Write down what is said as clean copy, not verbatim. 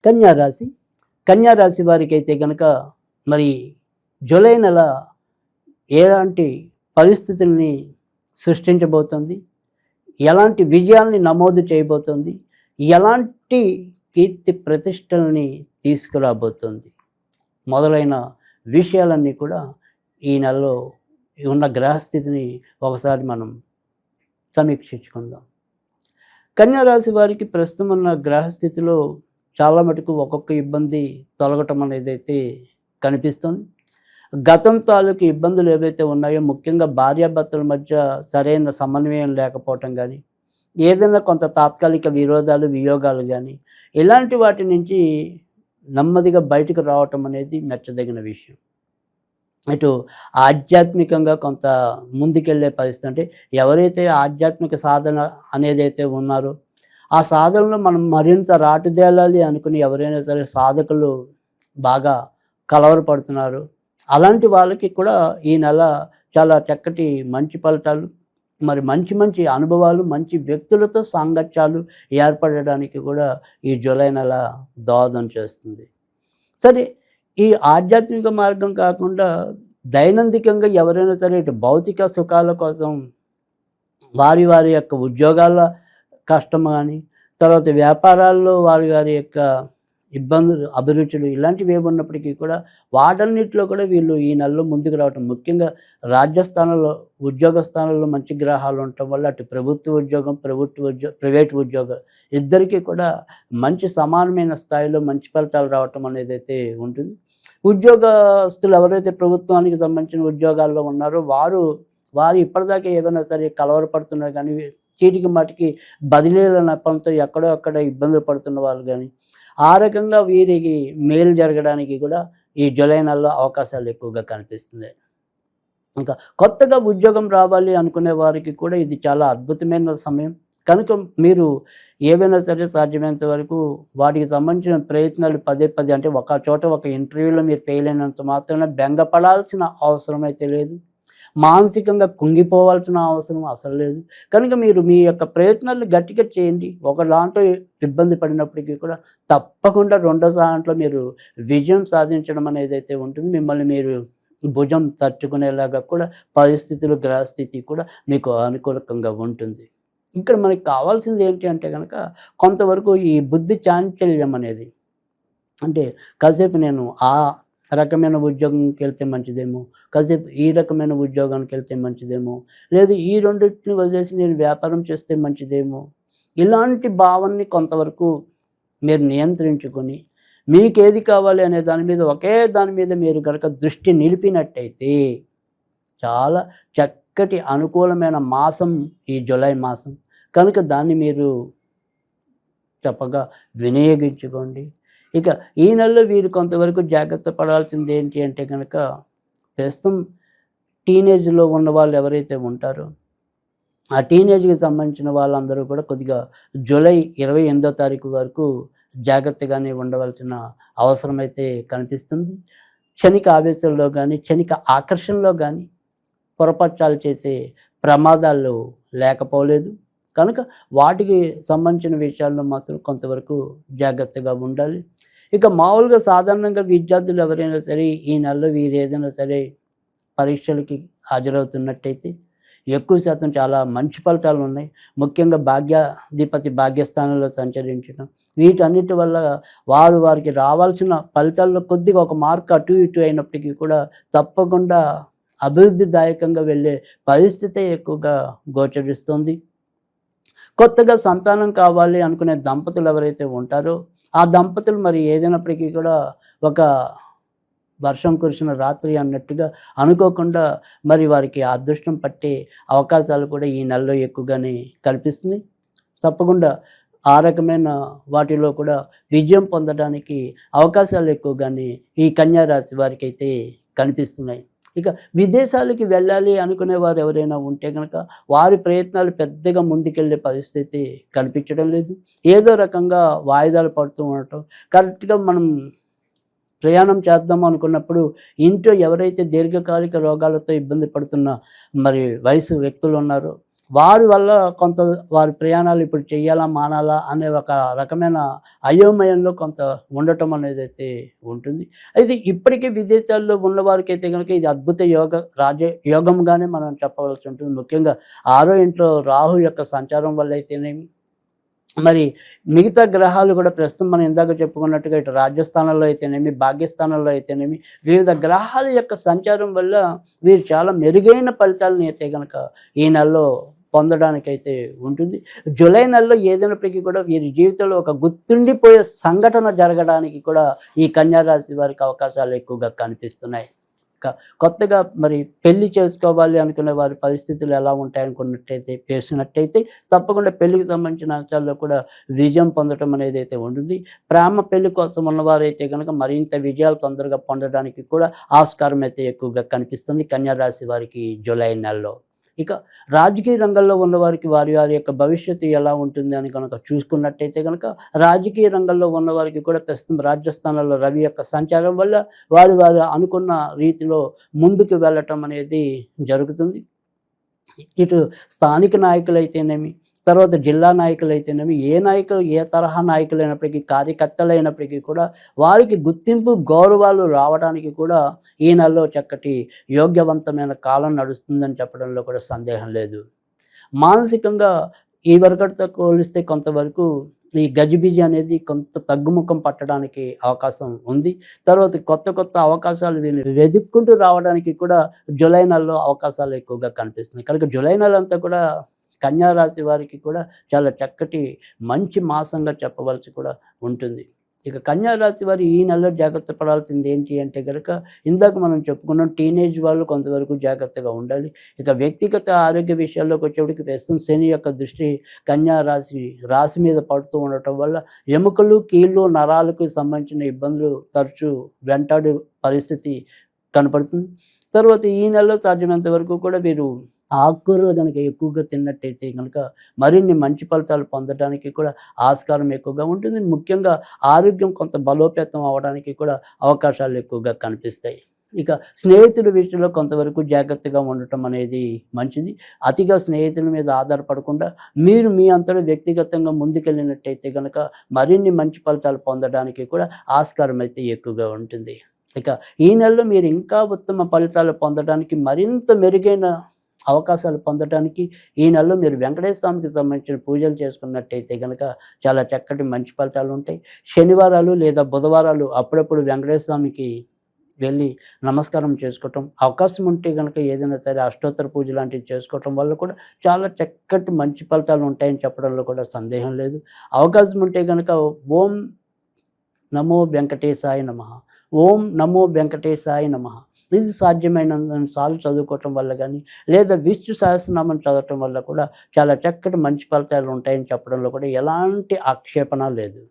కన్యా రాశి. కన్యా రాశి వారికి అయితే గనక మరి జూలై నెల ఎలాంటి పరిస్థితుల్ని సృష్టించబోతోంది, ఎలాంటి విజయాల్ని నమోదు చేయబోతోంది, ఎలాంటి కీర్తి ప్రతిష్టల్ని తీసుకురాబోతోంది మొదలైన విషయాలన్నీ కూడా ఈ నెలలో ఉన్న గ్రహస్థితిని ఒకసారి మనం సమీక్షించుకుందాం. కన్యా రాశి వారికి ప్రస్తుతం ఉన్న గ్రహస్థితిలో చాలా మటుకు ఒక్కొక్క ఇబ్బంది తొలగటం అనేది అయితే కనిపిస్తుంది. గతం తాలూకు ఇబ్బందులు ఏవైతే ఉన్నాయో, ముఖ్యంగా భార్యాభర్తల మధ్య సరైన సమన్వయం లేకపోవటం కానీ, ఏదైనా కొంత తాత్కాలిక విరోధాలు వియోగాలు కానీ, ఇలాంటి వాటి నుంచి నెమ్మదిగా బయటకు రావటం అనేది మెచ్చదగిన విషయం. ఇటు ఆధ్యాత్మికంగా కొంత ముందుకెళ్ళే పరిస్థితి, అంటే ఎవరైతే ఆధ్యాత్మిక సాధన అనేదైతే ఉన్నారో ఆ సాధనలో మనం మరింత రాటుదేలాలి అనుకుని ఎవరైనా సరే సాధకులు బాగా కలవరపడుతున్నారు. అలాంటి వాళ్ళకి కూడా ఈ నెల చాలా చక్కటి మంచి ఫలితాలు, మరి మంచి మంచి అనుభవాలు, మంచి వ్యక్తులతో సాంగత్యాలు ఏర్పడడానికి కూడా ఈ జూలై నెల దోహదం చేస్తుంది. సరే, ఈ ఆధ్యాత్మిక మార్గం కాకుండా దైనందికంగా ఎవరైనా సరే ఇటు భౌతిక సుఖాల కోసం వారి వారి యొక్క ఉద్యోగాల కష్టం కానీ, తర్వాత వ్యాపారాల్లో వారి వారి యొక్క ఇబ్బందులు, అభిరుచులు ఇలాంటివి ఏమి ఉన్నప్పటికీ కూడా వాటన్నిటిలో కూడా వీళ్ళు ఈ నెలలో ముందుకు రావటం, ముఖ్యంగా రాజ్యస్థానంలో ఉద్యోగ స్థానంలో మంచి గ్రహాలు ఉండటం వల్ల అటు ప్రభుత్వ ఉద్యోగం, ప్రైవేట్ ఉద్యోగం ఇద్దరికీ కూడా మంచి సమానమైన స్థాయిలో మంచి ఫలితాలు రావటం అనేది అయితే ఉంటుంది. ఉద్యోగస్తులు ఎవరైతే ప్రభుత్వానికి సంబంధించిన ఉద్యోగాల్లో ఉన్నారో వారు ఇప్పటిదాకా ఏదైనా సరే కలవరపడుతున్నారు కానీ, చీటికి మాటికి బదిలీల నెపంతో ఎక్కడో అక్కడ ఇబ్బందులు పడుతున్న వాళ్ళు కానీ, ఆ రకంగా వీరికి మేలు జరగడానికి కూడా ఈ జూలై నెలలో అవకాశాలు ఎక్కువగా కనిపిస్తుంది. ఇంకా కొత్తగా ఉద్యోగం రావాలి అనుకునే వారికి కూడా ఇది చాలా అద్భుతమైన సమయం కనుక మీరు ఏవైనా సరే సాధ్యమైనంత వరకు వాటికి సంబంధించిన ప్రయత్నాలు పదే పదే, అంటే ఒక చోట ఒక ఇంటర్వ్యూలో మీరు ఫెయిల్ అయినంత మాత్రాన బెంగపడాల్సిన అవసరం అయితే లేదు, మానసికంగా కుంగిపోవాల్సిన అవసరం అసలు లేదు. కనుక మీరు మీ యొక్క ప్రయత్నాలు గట్టిగా చేయండి. ఒక దాంట్లో ఇబ్బంది పడినప్పటికీ కూడా తప్పకుండా రెండో దాంట్లో మీరు విజయం సాధించడం అనేది అయితే ఉంటుంది. మిమ్మల్ని మీరు భుజం తట్టుకునేలాగా కూడా పరిస్థితులు, గ్రహస్థితి కూడా మీకు అనుకూలంగా ఉంటుంది. ఇక్కడ మనకి కావాల్సింది ఏంటి అంటే కనుక కొంతవరకు ఈ బుద్ధి చాంచల్యం అనేది, అంటే కాసేపు నేను ఆ రకమైన ఉద్యోగంకి వెళ్తే మంచిదేమో, కాసేపు ఈ రకమైన ఉద్యోగానికి వెళ్తే మంచిదేమో, లేదు ఈ రెండింటిని వదిలేసి నేను వ్యాపారం చేస్తే మంచిదేమో, ఇలాంటి భావాన్ని కొంతవరకు మీరు నియంత్రించుకొని మీకేది కావాలి అనే దాని మీద, ఒకే దాని మీద మీరు కనుక దృష్టి నిలిపినట్టయితే చాలా చక్కటి అనుకూలమైన మాసం ఈ జూలై మాసం కనుక దాన్ని మీరు చక్కగా వినియోగించుకోండి. ఇక ఈ నెలలో వీరు కొంతవరకు జాగ్రత్త పడాల్సింది ఏంటి అంటే కనుక, ప్రస్తుతం టీనేజ్లో ఉన్న వాళ్ళు ఎవరైతే ఉంటారో ఆ టీనేజ్కి సంబంధించిన వాళ్ళందరూ కూడా కొద్దిగా జూలై 28వ తారీఖు వరకు జాగ్రత్తగానే ఉండవలసిన అవసరం అయితే కనిపిస్తుంది. క్షణిక ఆవేశంలో కానీ, క్షణిక ఆకర్షణలో కానీ పొరపాట్లు చేసే ప్రమాదాలు లేకపోలేదు కనుక వాటికి సంబంధించిన విషయాల్లో మాత్రం కొంతవరకు జాగ్రత్తగా ఉండాలి. ఇక మామూలుగా సాధారణంగా విద్యార్థులు ఎవరైనా సరే ఈ నెలలో వీరు ఏదైనా సరే పరీక్షలకి హాజరవుతున్నట్టయితే ఎక్కువ శాతం చాలా మంచి ఫలితాలు ఉన్నాయి. ముఖ్యంగా భాగ్యాధిపతి భాగ్యస్థానంలో సంచరించడం, వీటన్నిటి వల్ల వారికి రావాల్సిన ఫలితాల్లో కొద్దిగా ఒక మార్క్ అటు ఇటు అయినప్పటికీ కూడా తప్పకుండా అభివృద్ధిదాయకంగా వెళ్ళే పరిస్థితే ఎక్కువగా గోచరిస్తుంది. కొత్తగా సంతానం కావాలి అనుకునే దంపతులు ఎవరైతే ఉంటారో ఆ దంపతులు మరి ఏదైనప్పటికీ కూడా ఒక వర్షం కురిసిన రాత్రి అన్నట్టుగా అనుకోకుండా మరి వారికి అదృష్టం పట్టే అవకాశాలు కూడా ఈ నెలలో ఎక్కువగానే కనిపిస్తుంది. తప్పకుండా ఆ రకమైన వాటిలో కూడా విజయం పొందడానికి అవకాశాలు ఎక్కువగానే ఈ కన్యా రాశి వారికి అయితే కనిపిస్తున్నాయి. ఇక విదేశాలకి వెళ్ళాలి అనుకునే వారు ఎవరైనా ఉంటే కనుక వారి ప్రయత్నాలు పెద్దగా ముందుకెళ్ళే పరిస్థితి కనిపించడం లేదు. ఏదో రకంగా వాయిదాలు పడుతూ ఉండటం, కరెక్ట్గా మనం ప్రయాణం చేద్దాం అనుకున్నప్పుడు ఇంట్లో ఎవరైతే దీర్ఘకాలిక రోగాలతో ఇబ్బంది పడుతున్న మరి వయసు వ్యక్తులు ఉన్నారో వారి వల్ల కొంత వారి ప్రయాణాలు ఇప్పుడు చెయ్యాలా మానాలా అనే ఒక రకమైన అయోమయంలో కొంత ఉండటం అనేది అయితే ఉంటుంది. అయితే ఇప్పటికీ విదేశాల్లో ఉన్నవారికైతే గనుక ఇది అద్భుత యోగంగానే మనం చెప్పవలసి ఉంటుంది. ముఖ్యంగా 6వ ఇంట్లో రాహు యొక్క సంచారం వల్ల అయితేనేమి, మరి మిగతా గ్రహాలు కూడా ప్రస్తుతం మనం ఇందాక చెప్పుకున్నట్టుగా ఇటు రాజ్యస్థానంలో అయితేనేమి, భాగ్యస్థానంలో అయితేనేమి, వివిధ గ్రహాల యొక్క సంచారం వల్ల వీరు చాలా మెరుగైన ఫలితాలను అయితే గనక ఈ నెలలో పొందడానికైతే ఉంటుంది. జూలై నెలలో ఏదైనప్పటికీ కూడా వీరి జీవితంలో ఒక గుర్తుండిపోయే సంఘటన జరగడానికి కూడా ఈ కన్యా రాశి వారికి అవకాశాలు ఎక్కువగా కనిపిస్తున్నాయి. కొత్తగా మరి పెళ్లి చేసుకోవాలి అనుకునే వారి పరిస్థితులు ఎలా చేసినట్టయితే తప్పకుండా పెళ్లికి సంబంధించిన అంశాల్లో కూడా విజయం పొందడం అనేది అయితే ఉంటుంది. ప్రేమ పెళ్లి కోసం ఉన్నవారైతే కనుక మరింత విజయాలు తొందరగా పొందడానికి కూడా ఆస్కారం అయితే ఎక్కువగా కనిపిస్తుంది కన్యా రాశి వారికి జూలై నెలలో. ఇక రాజకీయ రంగంలో ఉన్నవారికి వారి వారి యొక్క భవిష్యత్తు ఎలా ఉంటుంది అని కనుక చూసుకున్నట్టయితే కనుక రాజకీయ రంగంలో ఉన్నవారికి కూడా ప్రస్తుతం రాజ్యస్థానంలో రవి యొక్క సంచారం వల్ల వారు అనుకున్న రీతిలో ముందుకు వెళ్ళటం అనేది జరుగుతుంది. ఇటు స్థానిక నాయకులైతేనేమి, తర్వాత జిల్లా నాయకులైతేనేమి, ఏ తరహా నాయకులైనప్పటికీ, కార్యకర్తలైనప్పటికీ కూడా వారికి గుర్తింపు గౌరవాలు రావడానికి కూడా ఈ నెలలో చక్కటి యోగ్యవంతమైన కాలం నడుస్తుందని చెప్పడంలో కూడా సందేహం లేదు. మానసికంగా ఈ వరకటితో పోలిస్తే కొంతవరకు ఈ గజిబిజి అనేది కొంత తగ్గుముఖం పట్టడానికి అవకాశం ఉంది. తర్వాత కొత్త అవకాశాలు వీళ్ళు వెతుక్కుంటూ రావడానికి కూడా జూలై నెలలో అవకాశాలు ఎక్కువగా కనిపిస్తున్నాయి. కనుక జూలై నెల అంతా కూడా కన్యా రాశి వారికి కూడా చాలా చక్కటి మంచి మాసంగా చెప్పవలసి కూడా ఉంటుంది. ఇక కన్యా రాశి వారు ఈ నెలలో జాగ్రత్త పడాల్సింది ఏంటి అంటే కనుక ఇందాక మనం చెప్పుకున్నాం, టీనేజ్ వాళ్ళు కొంతవరకు జాగ్రత్తగా ఉండాలి. ఇక వ్యక్తిగత ఆరోగ్య విషయాల్లోకి వచ్చేప్పటికి ప్రస్తుతం శని యొక్క దృష్టి కన్యా రాశి మీద పడుతూ ఉండటం వల్ల ఎముకలు, కీళ్ళు, నరాలకు సంబంధించిన ఇబ్బందులు తరచూ వెంటాడే పరిస్థితి కనపడుతుంది. తర్వాత ఈ నెలలో సాధ్యమైనంత వరకు కూడా వీరు ఆకుకూరలు కనుక ఎక్కువగా తిన్నట్టయితే కనుక మరిన్ని మంచి ఫలితాలు పొందడానికి కూడా ఆస్కారం ఎక్కువగా ఉంటుంది. ముఖ్యంగా ఆరోగ్యం కొంత బలోపేతం అవ్వడానికి కూడా అవకాశాలు ఎక్కువగా కనిపిస్తాయి. ఇక స్నేహితుల విషయంలో కొంతవరకు జాగ్రత్తగా ఉండటం అనేది మంచిది. అతిగా స్నేహితుల మీద ఆధారపడకుండా మీరు మీ అంతలో వ్యక్తిగతంగా ముందుకెళ్ళినట్టయితే కనుక మరిన్ని మంచి ఫలితాలు పొందడానికి కూడా ఆస్కారం అయితే ఎక్కువగా ఉంటుంది. ఇక ఈ నెలలో మీరు ఇంకా ఉత్తమ ఫలితాలు పొందడానికి, మరింత మెరుగైన అవకాశాలు పొందడానికి ఈ నెలలో మీరు వెంకటేశ్వర స్వామికి సంబంధించిన పూజలు చేసుకున్నట్టయితే కనుక చాలా చక్కటి మంచి ఫలితాలు ఉంటాయి. శనివారాలు లేదా బుధవారాలు అప్పుడప్పుడు వెంకటేశ్వర స్వామికి వెళ్ళి నమస్కారం చేసుకోవటం, అవకాశం ఉంటే కనుక ఏదైనా సరే అష్టోత్తర పూజ లాంటివి చేసుకోవటం వల్ల కూడా చాలా చక్కటి మంచి ఫలితాలు ఉంటాయని చెప్పడంలో కూడా సందేహం లేదు. అవకాశం ఉంటే కనుక ఓం నమో వెంకటేశాయ నమః, ఓం నమో వెంకటేశాయ నమః, ఇది సాధ్యమైనంత సార్లు చదువుకోవటం వల్ల కానీ, లేదా విష్ణు సహస్రనామం చదవటం వల్ల కూడా చాలా చక్కటి మంచి ఫలితాలు ఉంటాయని చెప్పడంలో కూడా ఎలాంటి ఆక్షేపణ లేదు.